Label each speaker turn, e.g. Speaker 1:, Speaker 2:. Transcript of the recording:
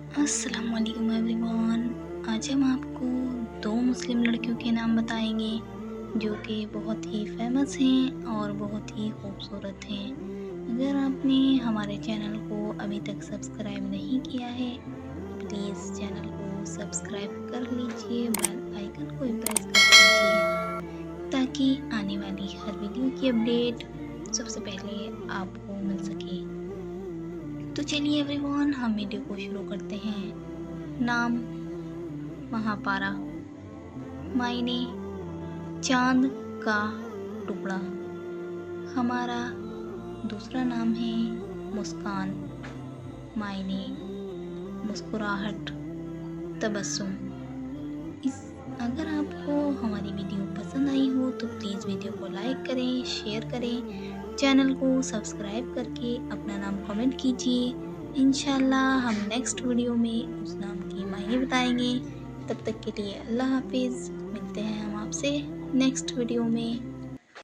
Speaker 1: अस्सलाम वालेकुम एवरीवन। आज हम आपको दो मुस्लिम लड़कियों के नाम बताएंगे जो कि बहुत ही फेमस हैं और बहुत ही खूबसूरत हैं। अगर आपने हमारे चैनल को अभी तक सब्सक्राइब नहीं किया है, प्लीज़ चैनल को सब्सक्राइब कर लीजिए, बेल आइकन को भी प्रेस कर दीजिए ताकि आने वाली हर वीडियो की अपडेट सबसे पहले आपको मिल सके। तो चलिए एवरीवन, हम वीडियो को शुरू करते हैं। नाम महापारा, मायने चांद का टुकड़ा। हमारा दूसरा नाम है मुस्कान, मायने मुस्कुराहट, तबस्सुम। अगर आपको हमारी वीडियो पसंद आई हो तो प्लीज़ वीडियो को लाइक करें, शेयर करें, चैनल को सब्सक्राइब करके अपना नाम कमेंट कीजिए। इंशाल्लाह हम नेक्स्ट वीडियो में उस नाम की मायने बताएंगे। तब तक के लिए अल्लाह हाफिज़। मिलते हैं हम आपसे नेक्स्ट वीडियो में।